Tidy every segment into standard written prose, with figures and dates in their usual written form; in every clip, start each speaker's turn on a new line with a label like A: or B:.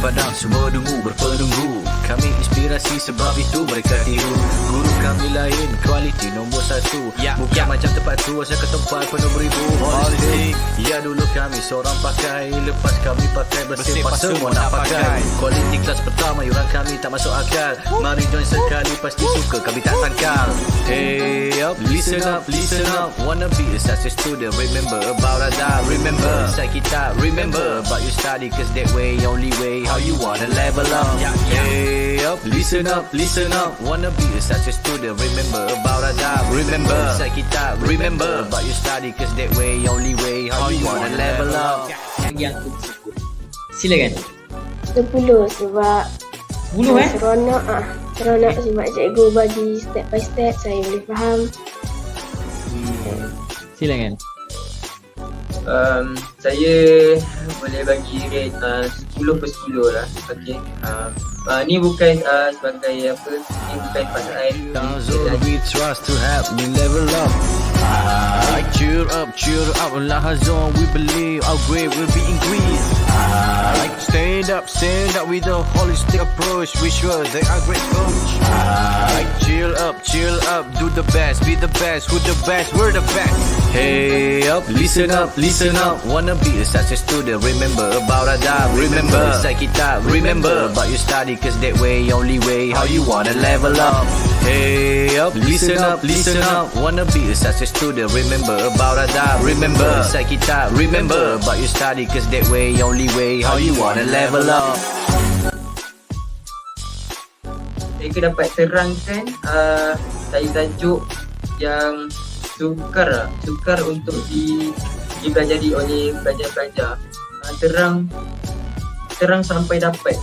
A: padang, semua dengu berpenunggu. Kami inspirasi sebab itu mereka tiru. Guru kami lain, kualiti nombor 1. Bukan macam tempat tu, asal ke tempat penuh beribu politik. Ya dulu kami seorang pakai, lepas kami pakai bersih pas semua nak pakai. Kualiti kelas pertama, yuran kami tak masuk akal. Mari join sekali, pasti suka kami tak sangkal. Hey up, listen up, listen up. Wanna be a success student, remember about Ada. Remember, inside kita, remember about you study, cause that way, only way, how you wanna level up. Hey up, listen up, listen up. Wanna be a success student, remember about Ada. Remember, inside kita, remember about you study, cause that way, only way, how you wanna level up.
B: Yang aku bersyukur. Silakan.
C: 10 sebab
B: 10
C: seronok sebab cikgu bagi step by step, saya boleh faham.
B: Silakan.
D: Saya boleh bagi rate 10 per 10 lah. Okay. Ni bukan sebagai apa, ni bukan pasal
A: We trust to help me level up. Cheer up, Lahazon, we believe our grade will be increased. Stand up with a holistic approach. We sure they are great coach. Chill up, do the best, be the best, who the best, we're the best. Hey up, listen up, wanna be a success student, remember about Ada. Remember, inside kita, remember about your study, cause that way, only way, how you wanna level up. Hey up, listen up, wanna be a success student, remember about Ada. Remember, inside kita, remember about your study, cause that way, only way, how you wanna level up.
D: Mereka dapat terangkan tajuk yang sukar untuk dipelajari oleh pelajar-pelajar. Terang sampai dapat.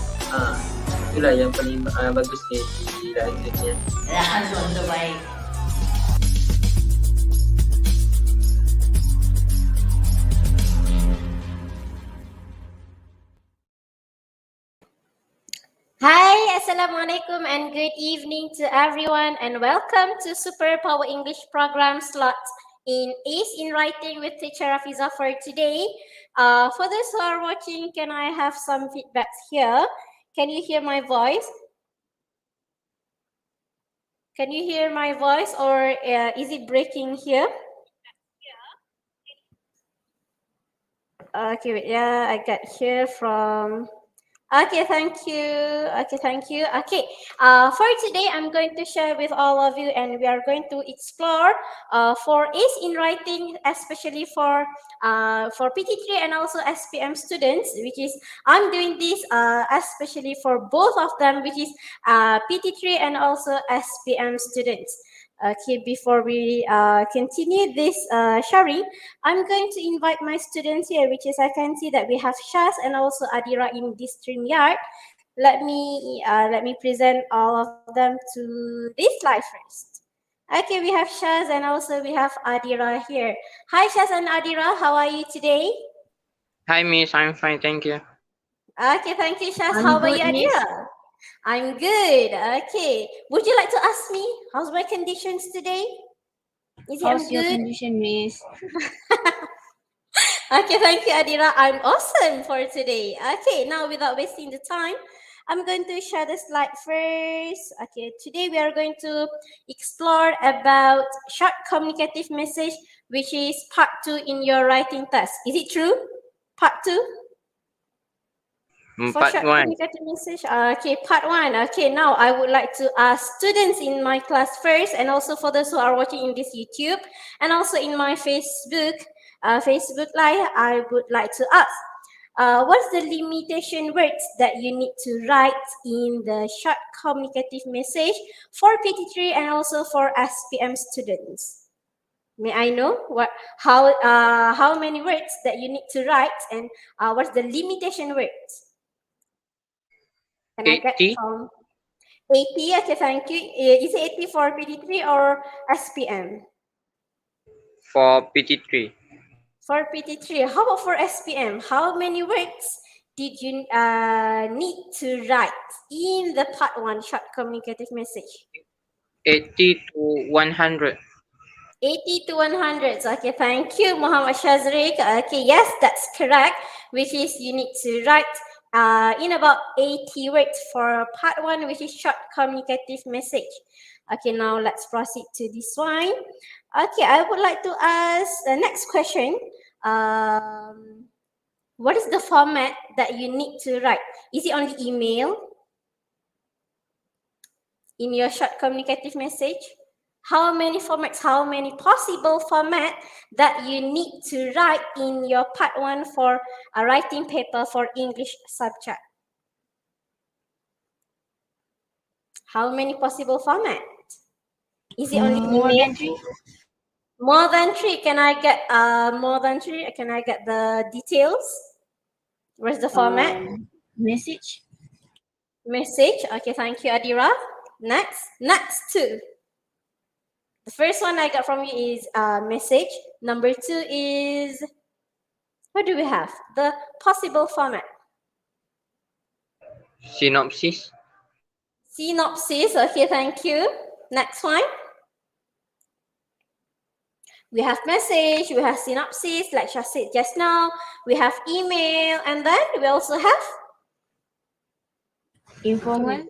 D: Itulah yang paling bagus di Razia.
E: Razon terbaik.
C: Hi, Assalamualaikum and good evening to everyone and welcome to Super Power English program slot in Ace in Writing with Teacher Rafizah for today. For those who are watching, can I have some feedbacks here? Can you hear my voice? Can you hear my voice or is it breaking here? Okay, wait, yeah, I got here from... Okay, thank you. Okay, for today, I'm going to share with all of you and we are going to explore for Ace in Writing, especially for PT3 and also SPM students, which is, I'm doing this especially for both of them, which is PT3 and also SPM students. Okay, before we continue this sharing, I'm going to invite my students here, which is I can see that we have Shaz and also Adira in this StreamYard. Let me present all of them to this live first. Okay, we have Shaz and also we have Adira here. Hi Shaz and Adira, how are you today?
F: Hi Miss, I'm fine, thank you.
C: Okay, thank you Shaz. How about you Adira? I'm good. Okay. Would you like to ask me how's my conditions today?
E: How's your condition, Miss?
C: Okay, thank you, Adira. I'm awesome for today. Okay, now without wasting the time, I'm going to share the slide first. Okay, today we are going to explore about short communicative message, which is part 2 in your writing test. Is it true? Part 2? For short communicative message, okay, part 1. Okay, now I would like to ask students in my class first, and also for those who are watching in this YouTube, and also in my Facebook Live, I would like to ask, what's the limitation words that you need to write in the short communicative message for PT3 and also for SPM students? May I know how many words that you need to write and what's the limitation words? Can
F: 80.
C: I get from 80? Okay, thank you. Is it 80 for PT3 or SPM?
F: For PT3.
C: For PT3. How about for SPM? How many words did you need to write in the part 1 short communicative message?
F: 80 to 100.
C: 80 to 100. Okay, thank you, Muhammad Shazrik. Okay, yes, that's correct. Which is you need to write in about 80 words for part 1, which is short communicative message. Okay, now let's proceed to this one. Okay, I would like to ask the next question. What is the format that you need to write? Is it only email in your short communicative message? How many formats, how many possible formats that you need to write in your part 1 for a writing paper for English subject? How many possible formats? Is it only
E: More
C: email?
E: than 3.
C: More than 3. Can I get more than 3? Can I get the details? Where's the format?
E: Message.
C: Message. Okay, thank you, Adira. Next 2. The first one I got from you is message. Number 2 is, what do we have? The possible format.
F: Synopsis.
C: Synopsis. Okay, thank you. Next one. We have message, we have synopsis, like Shah said just now. We have email, and then we also have
E: Informal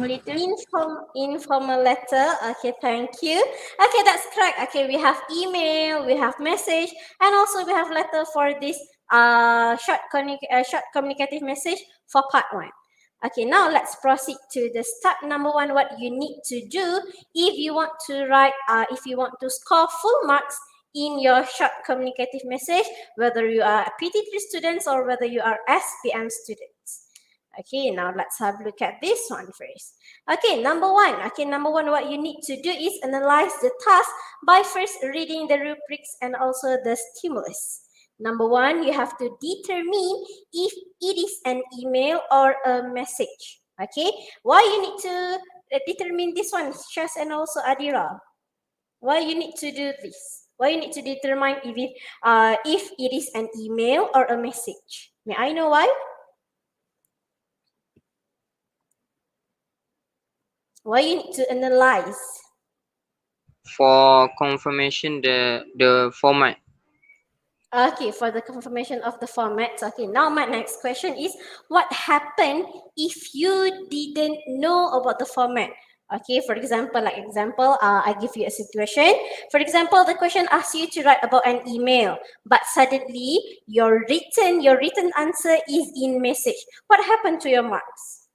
E: letter.
C: Informal letter. Okay, thank you. Okay, that's correct. Okay, we have email, we have message, and also we have letter for this short communicative message for part 1. Okay, now let's proceed to the step number 1. What you need to do if you want to write, if you want to score full marks in your short communicative message, whether you are a PT3 students or whether you are SPM students. Okay, now let's have a look at this one first. Okay, number 1. Okay, number 1, what you need to do is analyze the task by first reading the rubrics and also the stimulus. Number 1, you have to determine if it is an email or a message. Okay, why you need to determine this one, Shaz and also Adira? Why you need to do this? Why you need to determine if it is an email or a message? May I know why? Why you need to analyze?
F: For confirmation the format.
C: Okay, for the confirmation of the format. Okay, now my next question is, what happened if you didn't know about the format? Okay, for example, I give you a situation. For example, the question asks you to write about an email, but suddenly your written answer is in message. What happened to your marks?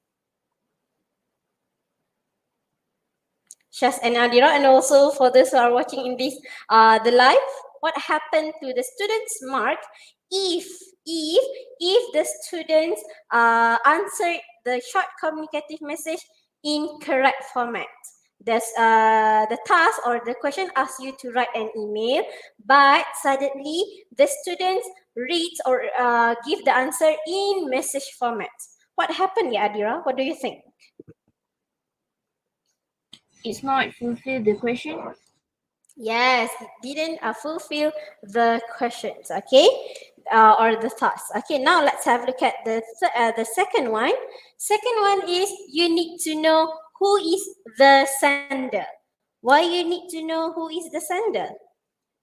C: Shaz and Adira, and also for those who are watching in this the live, what happened to the students' mark if the students answered the short communicative message in correct format? There's the task or the question asks you to write an email, but suddenly the students read or give the answer in message format. What happened, ya Adira? What do you think?
E: It's not fulfill the question.
C: Yes, it didn't fulfill the questions, okay, or the tasks. Okay, now let's have a look at the second one. Second one is you need to know who is the sender. Why you need to know who is the sender?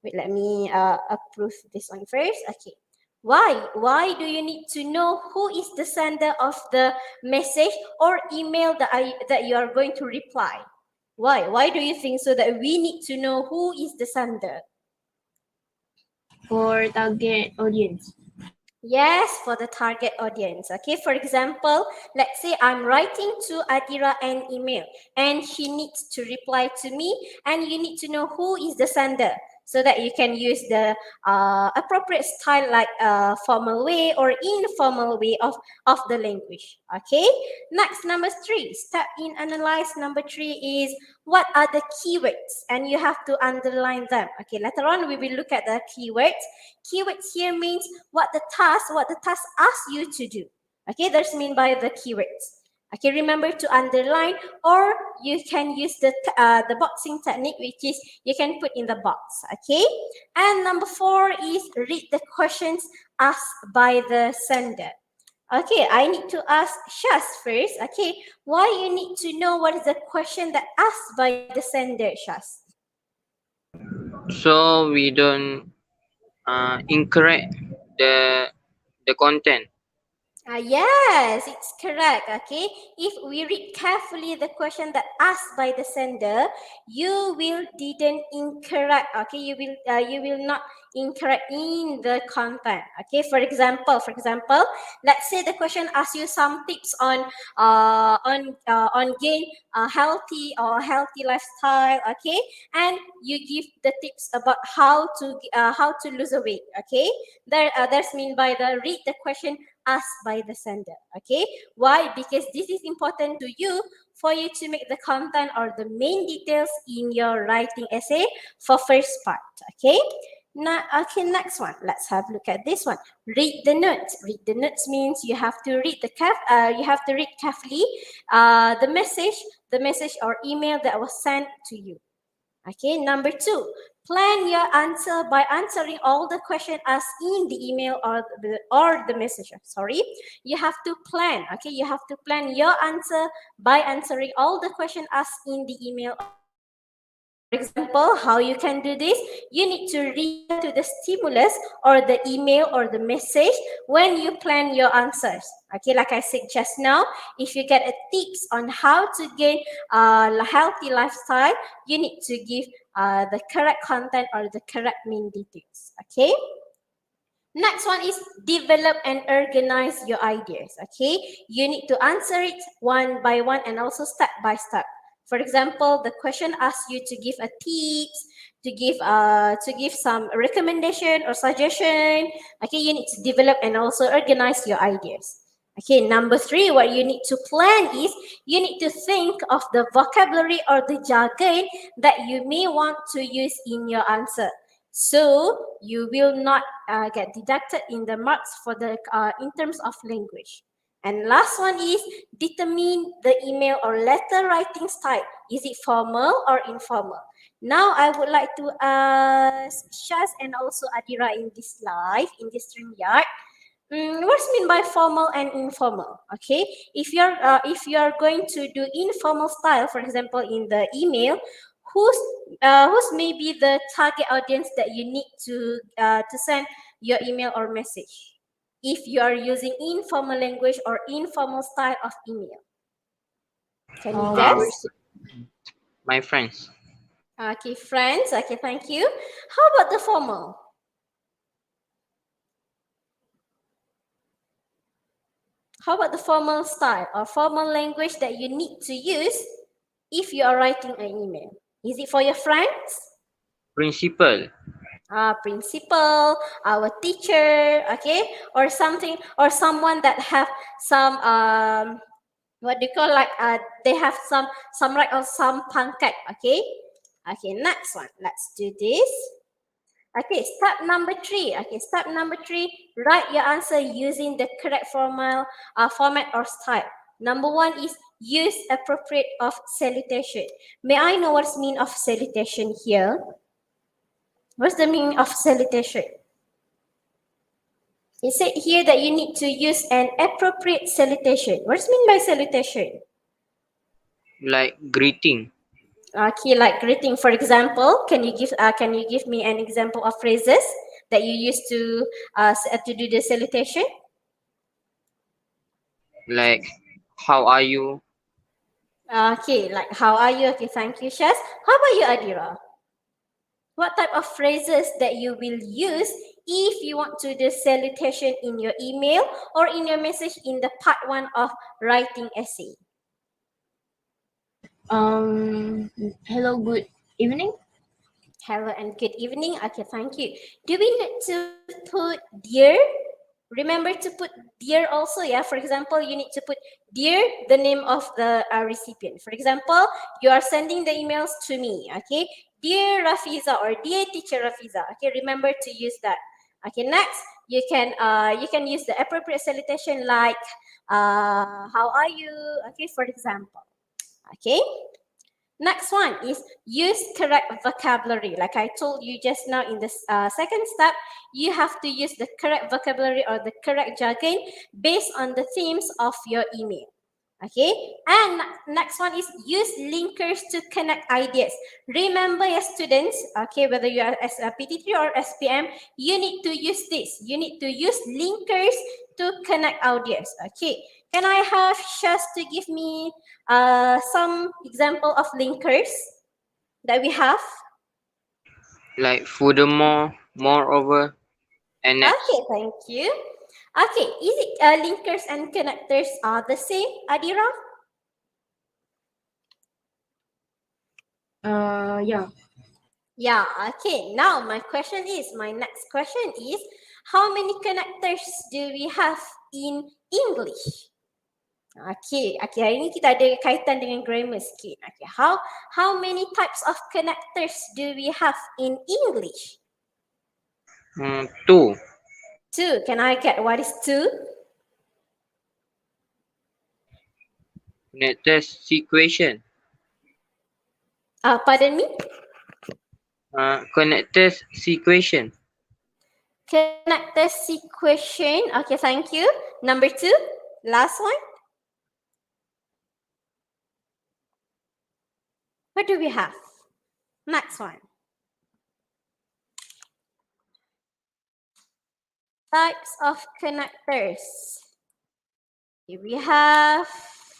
C: Wait, let me approve this one first. Okay. Why do you need to know who is the sender of the message or email that you are going to reply? Why do you think so that we need to know who is the sender?
E: For target audience.
C: Yes, for the target audience. Okay, for example, let's say I'm writing to Adira an email and she needs to reply to me, and you need to know who is the sender so that you can use the appropriate style, like formal way or informal way of the language. Okay, next, number 3, step in analyze. Number 3 is what are the keywords, and you have to underline them. Okay, later on we will look at the keywords. Keywords here means what the task asks you to do. Okay, that's mean by the keywords. Okay, remember to underline, or you can use the boxing technique, which is you can put in the box. Okay, and number 4 is read the questions asked by the sender. Okay, I need to ask Shaz first. Okay, why you need to know what is the question that asked by the sender, Shaz?
F: So we don't incorrect the content.
C: Yes, it's correct. Okay, if we read carefully the question that asked by the sender, you will didn't incorrect. Okay, you will not incorrect in the content. Okay, for example, let's say the question asks you some tips on gain a healthy lifestyle. Okay, and you give the tips about how to lose a weight. Okay, that's mean by the read the question asked by the sender. Okay, why? Because this is important to you for you to make the content or the main details in your writing essay for first part. Okay, now, okay, next one, let's have a look at this one. Read the notes. Read the notes means you have to read you have to read carefully the message or email that was sent to you. Okay, number two, plan your answer by answering all the questions asked in the email or the message. Sorry, you have to plan. Okay, you have to plan your answer by answering all the questions asked in the email. For example, how you can do this? You need to refer to the stimulus or the email or the message when you plan your answers. Okay, like I said just now, if you get a tips on how to gain a healthy lifestyle, you need to give the correct content or the correct main details. Okay. Next one is develop and organize your ideas. Okay, you need to answer it one by one and also step by step. For example, the question asks you to give a tips, to give some recommendation or suggestion. Okay, you need to develop and also organize your ideas. Okay, number three, what you need to plan is you need to think of the vocabulary or the jargon that you may want to use in your answer. So you will not get deducted in the marks for the in terms of language. And last one is determine the email or letter writing style. Is it formal or informal? Now I would like to ask Shaz and also Adira in this live, in this StreamYard. What's mean by formal and informal? Okay, if you're going to do informal style, for example, in the email, who's maybe the target audience that you need to send your email or message? If you are using informal language or informal style of email, can you guess?
F: My friends.
C: Okay, friends. Okay, thank you. How about the formal? How about the formal style or formal language that you need to use if you are writing an email? Is it for your friends?
F: Principal.
C: Principal, our teacher, okay, or something, or someone that have some what do you call like they have some right or some pancake, okay. Okay, next one, let's do this. Okay, step number three. Okay, step number three, write your answer using the correct format or style. Number one is use appropriate of salutation. May I know what's mean of salutation here? What's the meaning of salutation? It said here that you need to use an appropriate salutation. What's mean by salutation?
F: Like greeting.
C: Okay, like greeting. For example, can you give me an example of phrases that you use to do the salutation?
F: Like, how are you?
C: Okay, like how are you? Okay, thank you, Shaz. How about you, Adira? What type of phrases that you will use if you want to do salutation in your email or in your message in the part one of writing essay?
E: Hello, good evening.
C: Hello and good evening. Okay, thank you. Do we need to put dear? Remember to put dear also, yeah? For example, you need to put dear, the name of the recipient. For example, you are sending the emails to me, okay? Dear Rafizah or dear Teacher Rafizah, okay? Remember to use that. Okay, next, you can use the appropriate salutation like, how are you? Okay, for example, okay? Next one is use correct vocabulary. Like I told you just now in this second step, you have to use the correct vocabulary or the correct jargon based on the themes of your email. Okay, and next one is use linkers to connect ideas. Remember, your students, okay, whether you are as a PT3 or SPM, you need to use this. You need to use linkers to connect ideas. Okay, can I have Shaz to give me some example of linkers that we have?
F: Like furthermore, moreover, and next.
C: Okay, thank you. Okay, is it linkers and connectors are the same, Adira?
E: Yeah.
C: Yeah, okay. Now my next question is, how many connectors do we have in English? Okay, hari ni kita ada kaitan dengan grammar sikit. Okay, how many types of connectors do we have in English?
F: Two.
C: Two. Can I get what is two?
F: Connectors sequation.
C: Pardon me?
F: Connectors sequation.
C: Connector sequation. Okay, thank you. Number two, last one. What do we have? Next one. Types of connectors. Here we have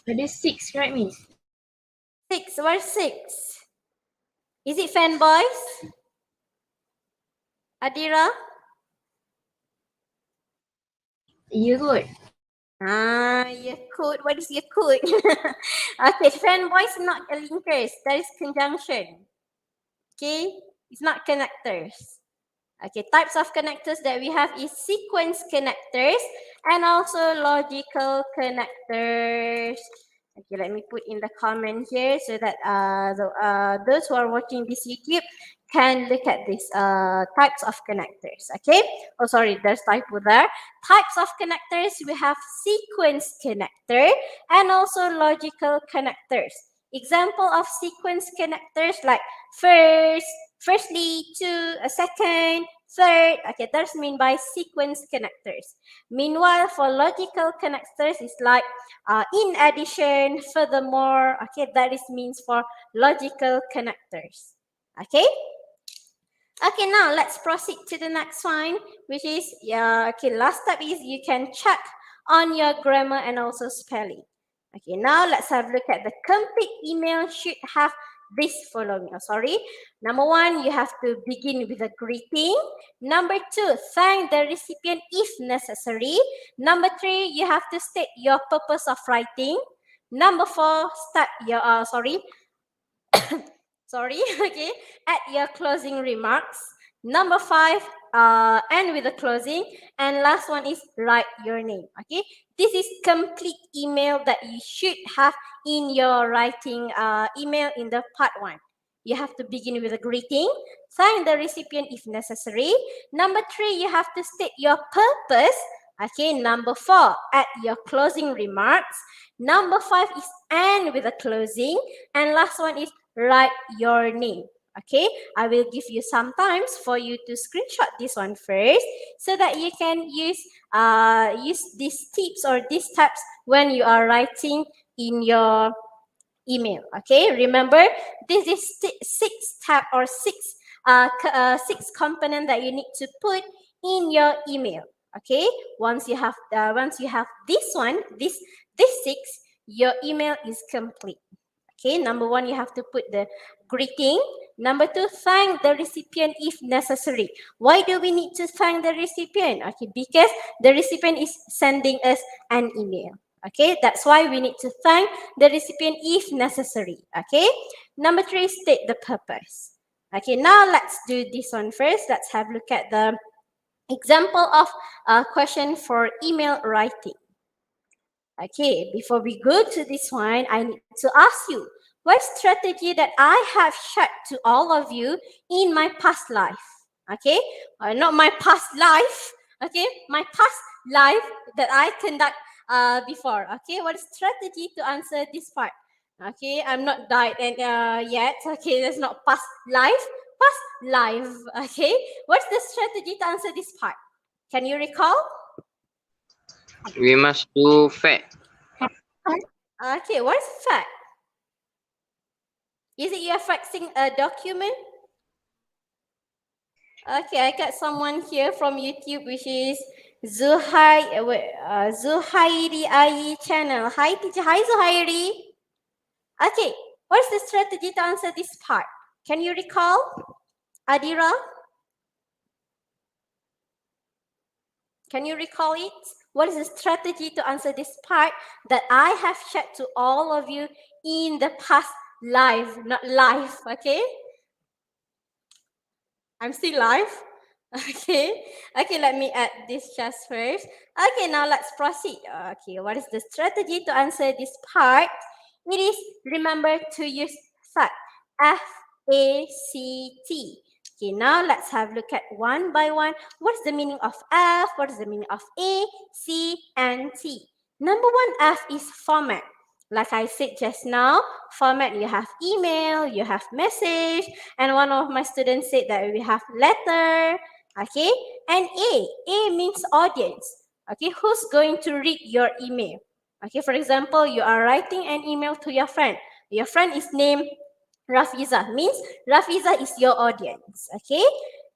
E: Ada 6, right, Miss?
C: six. Where's six? Is it fanboys? Adira?
E: Yakult.
C: Yakult. What is Yakult? Okay, fanboys not a linkers. That is conjunction. Okay, it's not connectors. Okay, types of connectors that we have is sequence connectors and also logical connectors. Okay, let me put in the comment here so that those who are watching this YouTube can look at these types of connectors. Okay, oh sorry, there's typo there. Types of connectors, we have sequence connector and also logical connectors. Example of sequence connectors like firstly, two, a second, third. Okay, that's mean by sequence connectors. Meanwhile, for logical connectors, it's like in addition, furthermore. Okay, that is means for logical connectors. Okay. Okay, now let's proceed to the next one, which is okay. Last step is you can check on your grammar and also spelling. Okay, now let's have a look at the complete email should have this following. Oh, sorry. Number one, you have to begin with a greeting. Number two, thank the recipient if necessary. Number three, you have to state your purpose of writing. Number four, start your okay, add your closing remarks. Number five, end with a closing. And last one is write your name. Okay, this is complete email that you should have in your writing email in the part one. You have to begin with a greeting, thank the recipient if necessary. Number three, you have to state your purpose. Okay, number four, add your closing remarks. Number five is end with a closing. And last one is write your name. Okay, I will give you some times for you to screenshot this one first so that you can use these tips or these steps when you are writing in your email. Okay, remember this is six step or six component that you need to put in your email. Okay, once you have this one, this six, your email is complete. Okay, number one, you have to put the greeting. Number two, thank the recipient if necessary. Why do we need to thank the recipient? Okay, because the recipient is sending us an email. Okay, that's why we need to thank the recipient if necessary. Okay, number three, state the purpose. Okay, now let's do this one first. Let's have a look at the example of a question for email writing. Okay, before we go to this one, I need to ask you, what strategy that I have shared to all of you in my past life? Okay, not my past life. Okay, my past life that I conduct before. Okay, what strategy to answer this part? Okay, I'm not died and yet. Okay, that's not past life. Past life. Okay, what's the strategy to answer this part? Can you recall?
F: We must do fact.
C: Okay, what's fact? Is it you're faxing a document? Okay, I got someone here from YouTube, which is Zuhairi Ai channel. Hi, teacher. Hi, Zuhairi. Okay, what's the strategy to answer this part? Can you recall, Adira? Can you recall it? What is the strategy to answer this part that I have shared to all of you in the past live, not live, okay? I'm still live. Okay. Okay, let me add this just first. Okay, now let's proceed. Okay, what is the strategy to answer this part? It is remember to use fact. F-A-C-T. Okay, now let's have a look at one by one. What is the meaning of F? What is the meaning of A, C, and T? Number one, F is format. Like I said just now, format, you have email, you have message, and one of my students said that we have letter, okay? And A means audience, okay? Who's going to read your email? Okay, for example, you are writing an email to your friend. Your friend is named Rafizah, means Rafizah is your audience, okay?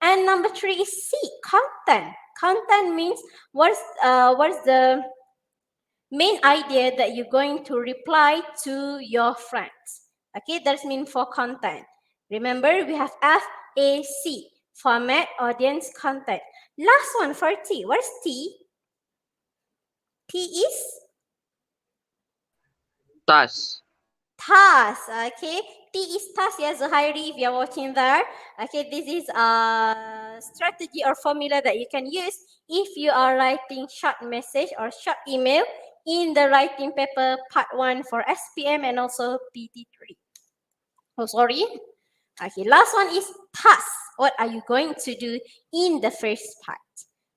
C: And number three is C, content. Content means what's the main idea that you're going to reply to your friends. Okay, that's mean for content. Remember, we have FAC, format, audience, content. Last one for T. What's T? T is
F: Task.
C: task. Okay, T is task. Yes, Zuhairi, if you're watching there. Okay, this is a strategy or formula that you can use if you are writing short message or short email in the writing paper part 1 for SPM and also PT3. Oh, sorry. Okay, last one is task. What are you going to do in the first part?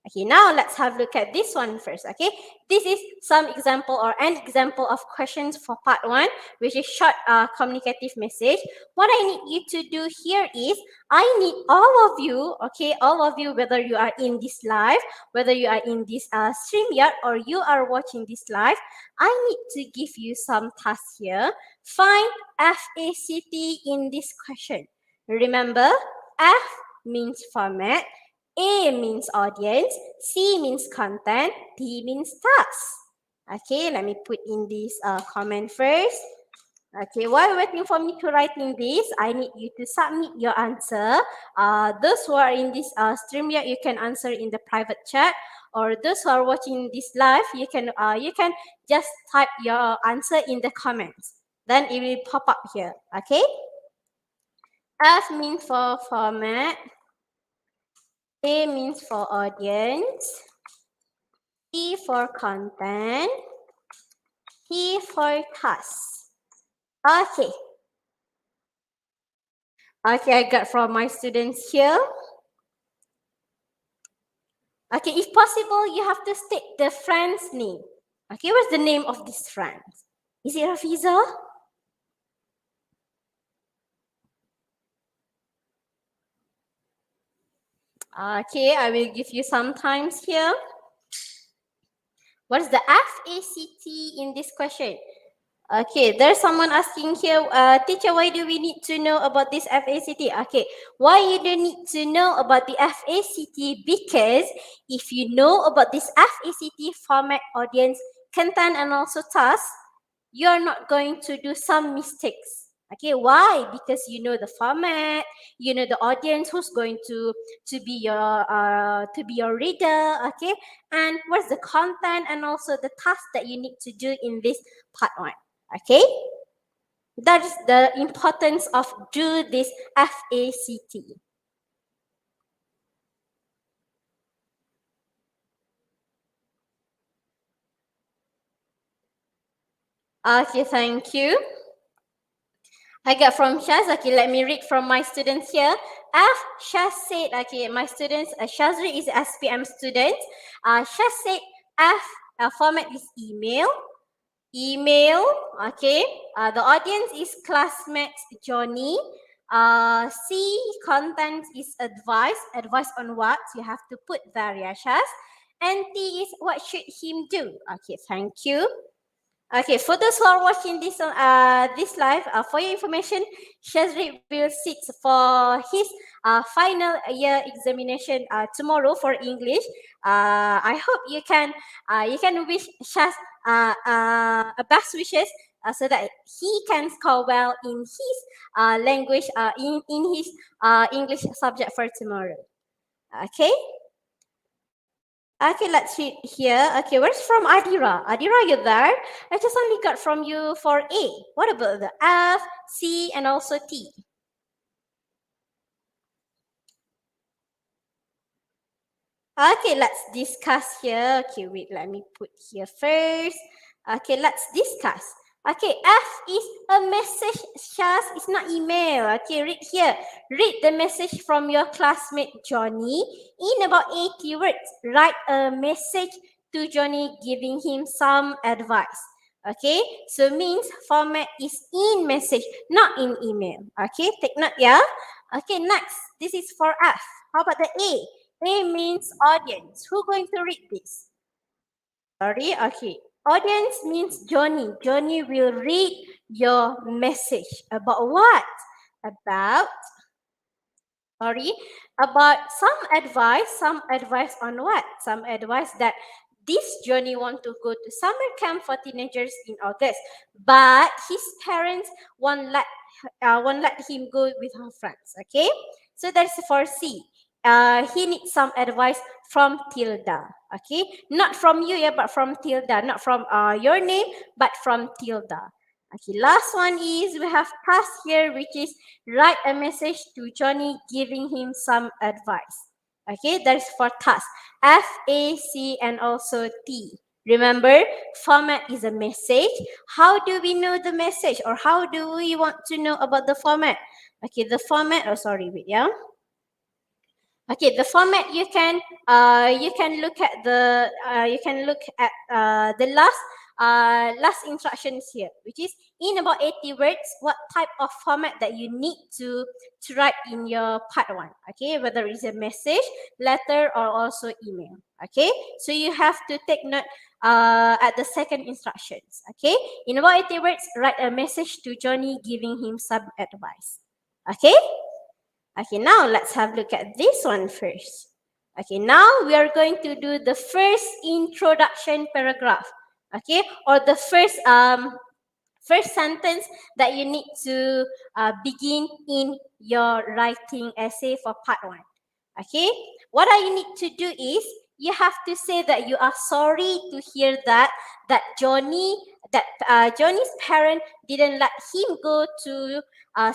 C: Okay, now let's have a look at this one first, okay? This is some example or an example of questions for part 1, which is short communicative message. What I need you to do here is, I need all of you, okay, all of you, whether you are in this live, whether you are in this StreamYard or you are watching this live, I need to give you some tasks here. Find FACT in this question. Remember, F means format, A means audience, C means content, T means task. Okay, let me put in this comment first. Okay, while waiting for me to write in this, I need you to submit your answer. Those who are in this StreamYard, you can answer in the private chat, or those who are watching this live, you can just type your answer in the comments. Then it will pop up here. Okay. F means for format. A means for audience. T for content. T for task. Okay. Okay, I got from my students here. Okay, if possible, you have to state the friend's name. Okay, what's the name of this friend? Is it Rafizah? Okay, I will give you some times here. What is the FACT in this question? Okay, there's someone asking here, teacher, why do we need to know about this FACT? Okay, why you don't need to know about the FACT? Because if you know about this FACT, format, audience, content, and also task, you are not going to do some mistakes. Okay, why? Because you know the format, you know the audience who's going to be your reader. Okay, and what's the content and also the task that you need to do in this part 1. Okay, that is the importance of do this FACT. Okay, thank you. I got from Shaz. Okay, let me read from my students here. Shaz said, okay, my students, Shazri is SPM student. Shaz said format is email. Email, okay. The audience is classmate Johnny. C, content is advice. Advice on what? You have to put there, yeah, Shaz. And T is what should him do? Okay, thank you. Okay, for those who are watching this live, for your information, Shazri will sit for his final year examination tomorrow for English. I hope you can wish Shaz a best wishes so that he can score well in his language in his English subject for tomorrow. Okay. Okay, let's read here. Okay, where's from Adira? Adira, you there? I just only got from you for A. What about the F, C, and also T? Okay, let's discuss here. Okay, wait, let me put here first. Okay, let's discuss. Okay, F is a message, Shaz. It's not email. Okay, read here. Read the message from your classmate Johnny in about 80 words. Write a message to Johnny giving him some advice. Okay, so means format is in message, not in email. Okay, take note, yeah. Okay, next, this is for F. How about the A? A means audience. Who going to read this? Sorry, okay. Audience means Johnny. Johnny will read your message. About what? About some advice on what? Some advice that this Johnny want to go to summer camp for teenagers in August, but his parents won't let him go with her friends. Okay, so that's for C. He needs some advice from Tilda. Okay, not from you, yeah, but from Tilda, not from your name, but from Tilda. Okay, last one is we have task here, which is write a message to Johnny giving him some advice. Okay, that is for task. F, A, C, and also T. Remember, format is a message. How do we know the message, or how do we want to know about the format? Okay, the format. Oh, sorry, wait, yeah. Okay, the format you can look at the last instructions here, which is in about 80 words, what type of format that you need to write in your part 1. Okay, whether it's a message, letter, or also email. Okay, so you have to take note at the second instructions. Okay, in about 80 words, write a message to Johnny giving him some advice. Okay. Okay, now let's have a look at this one first. Okay, now we are going to do the first introduction paragraph. Okay, or the first sentence that you need to begin in your writing essay for part 1. Okay, what you need to do is you have to say that you are sorry to hear that Johnny's parent didn't let him go to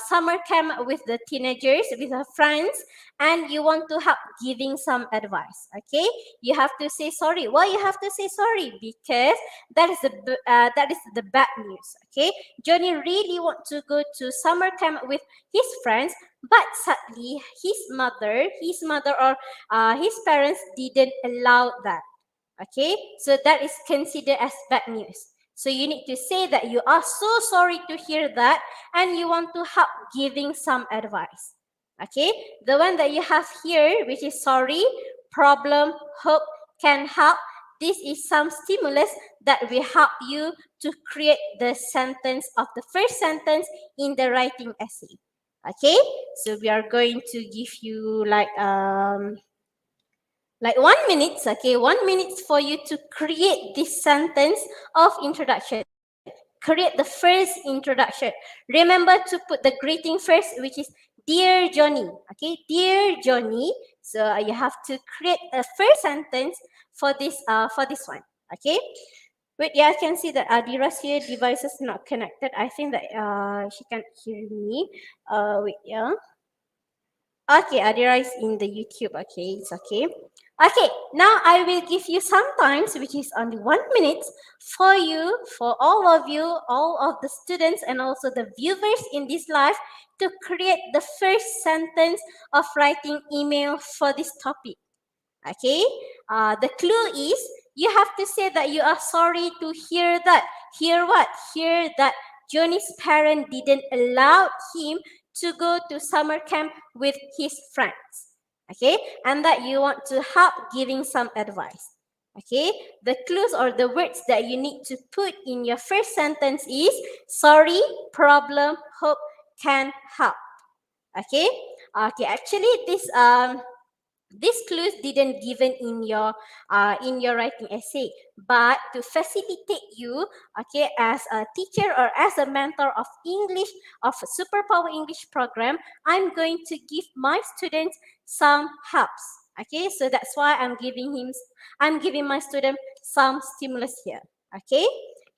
C: summer camp with the teenagers, with her friends, and you want to help giving some advice. Okay, you have to say sorry. Why you have to say sorry? Because that is the bad news. Okay, Johnny really want to go to summer camp with his friends, but sadly his mother or his parents didn't allow that. Okay, so that is considered as bad news. So you need to say that you are so sorry to hear that and you want to help giving some advice. Okay, the one that you have here, which is sorry, problem, hope, can help. This is some stimulus that will help you to create the sentence of the first sentence in the writing essay. Okay, so we are going to give you like 1 minute, okay, 1 minute for you to create this sentence of introduction. Create the first introduction. Remember to put the greeting first, which is Dear Johnny. Okay, Dear Johnny. So you have to create a first sentence for this one. Okay. Wait, yeah, I can see that Adira's here device is not connected. I think that she can't hear me. Wait, yeah. Okay, Adira is in the YouTube. Okay, it's okay. Okay, now I will give you some times, which is only 1 minute, for all of you, all of the students and also the viewers in this live to create the first sentence of writing email for this topic. Okay, the clue is you have to say that you are sorry to hear that. Hear what? Hear that Johnny's parent didn't allow him to go to summer camp with his friends. Okay, and that you want to help giving some advice. Okay, the clues or the words that you need to put in your first sentence is sorry, problem, hope, can help. Okay, okay. Actually, these clues didn't given in your writing essay, but to facilitate you, okay, as a teacher or as a mentor of English of Superpower English program, I'm going to give my students some helps. Okay, so that's why I'm giving my student some stimulus here. Okay,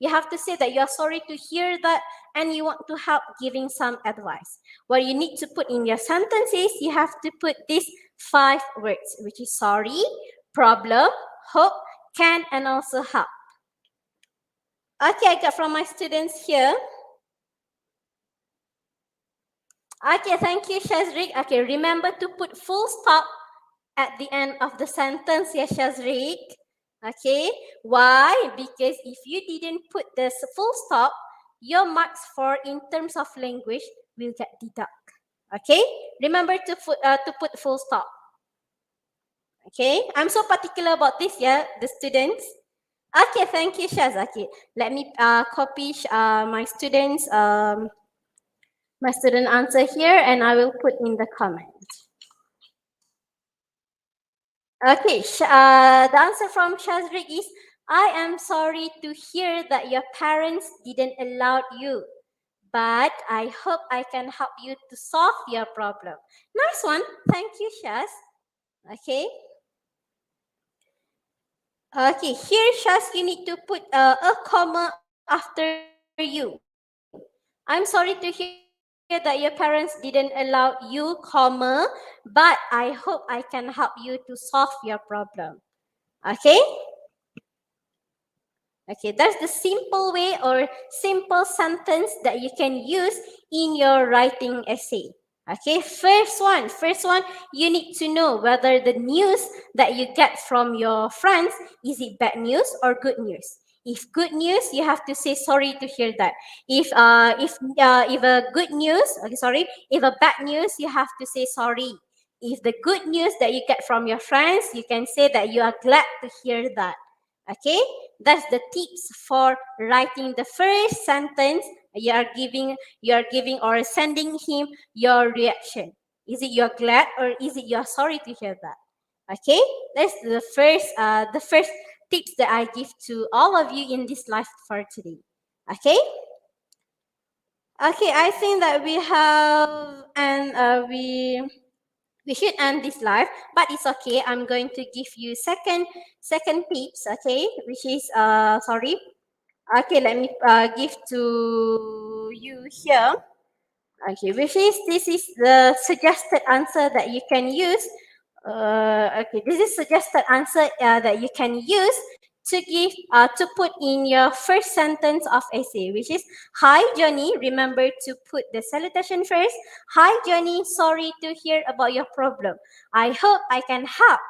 C: you have to say that you are sorry to hear that and you want to help giving some advice. What you need to put in your sentences, you have to put these 5 words, which is sorry, problem, hope, can, and also help. Okay, I got from my students here. Okay, thank you, Shazrik. Okay, remember to put full stop at the end of the sentence, yes, Shazrik. Okay, why? Because if you didn't put the full stop, your marks for in terms of language will get deducted. Okay, remember to put full stop. Okay, I'm so particular about this, yeah, the students. Okay, thank you, Shaz. Okay, let me copy my students' my student answer here, and I will put in the comment. Okay, the answer from Shazrik is, I am sorry to hear that your parents didn't allow you, but I hope I can help you to solve your problem. Nice one. Thank you, Shaz. Okay. Okay, here, Shaz, you need to put a comma after you. I'm sorry to hear that your parents didn't allow you, comma, but I hope I can help you to solve your problem. Okay? Okay, that's the simple way or simple sentence that you can use in your writing essay. Okay, first one, you need to know whether the news that you get from your friends, is it bad news or good news? If good news, you have to say sorry to hear that. If a good news, okay, sorry, if a bad news, you have to say sorry. If the good news that you get from your friends, you can say that you are glad to hear that. Okay, that's the tips for writing the first sentence. You are giving or sending him your reaction. Is it you're glad or is it you're sorry to hear that? Okay, that's the first tips that I give to all of you in this live for today. Okay. Okay, I think that we have and we should end this live, but it's okay. I'm going to give you second tips, okay, which is sorry. Okay, let me give to you here. Okay, which is this is the suggested answer that you can use. Okay, this is suggested answer that you can use to give to put in your first sentence of essay, which is, hi Johnny, remember to put the salutation first. Hi Johnny, sorry to hear about your problem. I hope I can help.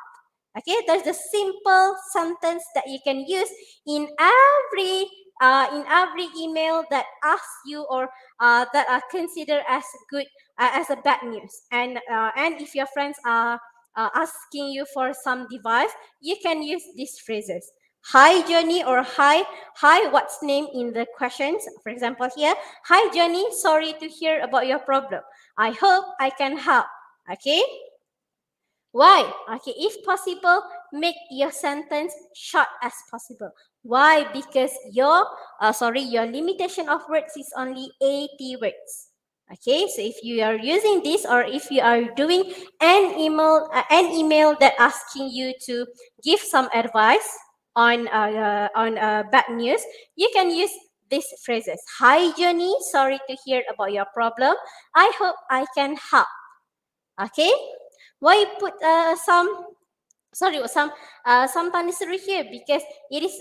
C: Okay, that's the simple sentence that you can use in every email that asks you or that are considered as good as a bad news. And if your friends are asking you for some device, you can use these phrases. Hi Johnny, or hi, what's name in the questions. For example here, hi Johnny, sorry to hear about your problem. I hope I can help. Okay. Why? Okay, if possible, make your sentence short as possible. Why? Because your limitation of words is only 80 words. Okay, so if you are using this or if you are doing an email that asking you to give some advice on bad news, you can use these phrases. Hi Johnny, sorry to hear about your problem. I hope I can help. Okay. Why put some punishment here? Because it is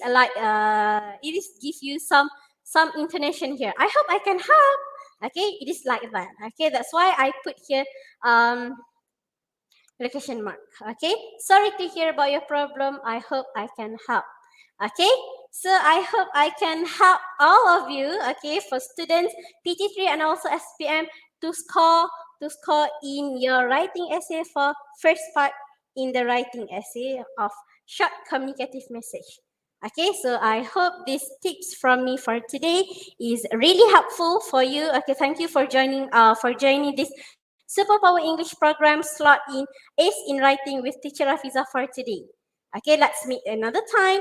C: it is give you some intonation here. I hope I can help. Okay, it is like that. Okay, that's why I put here question mark. Okay, sorry to hear about your problem. I hope I can help. Okay, so I hope I can help all of you. Okay, for students PT3 and also SPM to score in your writing essay for first part in the writing essay of short communicative message. Okay, so I hope these tips from me for today is really helpful for you. Okay, thank you for joining this Superpower English program slot in Ace in Writing with Teacher Rafizah for today. Okay, let's meet another time.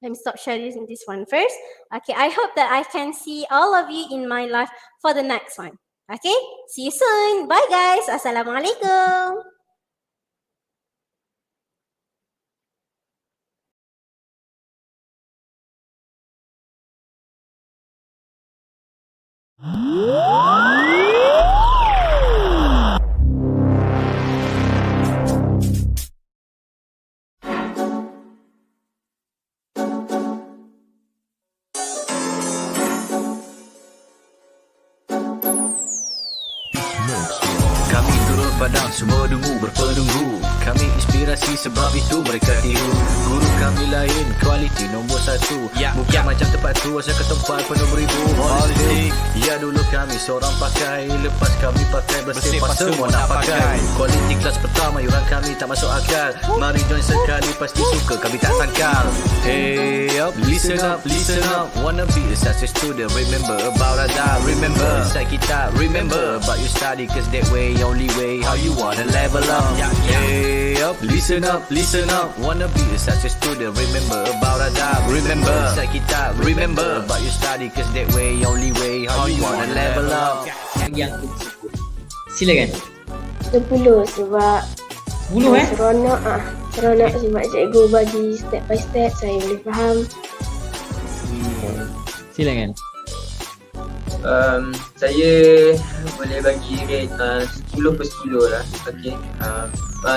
C: Let me stop sharing this one first. Okay, I hope that I can see all of you in my life for the next one. Okay, see you soon. Bye guys. Assalamualaikum.
A: Kami turun padang, semua dengu berpenunggu. Kami inspirasi sebab itu mereka tiru. Guru kami lain, kualiti nombor 1. Bukan macam tempat tu, asal ke tempat penuh beribu. Politik, ya dulu kami seorang pakai. Lepas kami pakai bersepah semua nak pakai. Kualiti kelas pertama, yuran kami tak masuk akal. Mari join sekali, pasti suka kami tak sangkal. Hey up, listen up, listen up. Wanna be a success student, remember about Radha. Remember, inside kita, remember about your study. Cause that way, only way, how you wanna level up. Hey up, listen up, listen up. Wanna be a success student, remember about Radha. Remember, inside kita, remember about your study. Cause that way, only way, how you wanna level up.
B: Yang aku tersebut. Silakan.
G: 10 sebab
B: 10
G: seronok sebab cikgu bagi step by step saya boleh faham.
B: Silakan.
D: Saya boleh bagi rate 10 per 10 lah. Okay.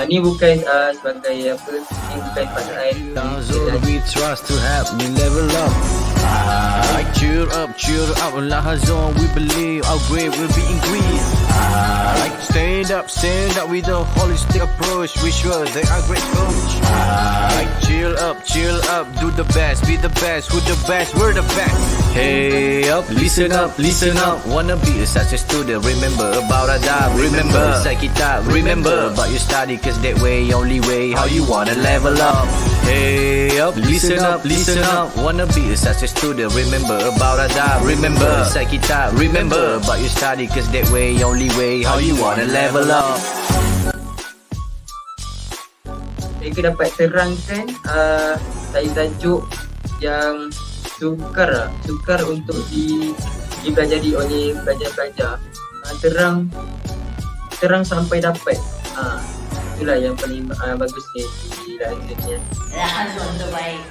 D: Ni bukan sebagai apa, ni bukan pasal
A: Zone we trust to help me level up. Cheer up, Lahazon, we believe our grade will be increased. Stand up with a holistic approach. We sure they are great coach. Chill up, do the best, be the best, who the best, we're the best. Hey up, listen up, wanna be a success student, remember about Radha. Remember, inside kita, remember about your study. Cause that way, only way, how you wanna level up. Hey up, listen up, wanna be a success student, remember about Radha. Remember, inside kita, remember about your study. Cause that way, only way, how you wanna level up.
D: mereka dapat terangkan tajuk yang sukar untuk dipelajari oleh pelajar-pelajar. Terang sampai dapat. Itulah yang paling bagus di dalam ni.
H: Rahazon terbaik.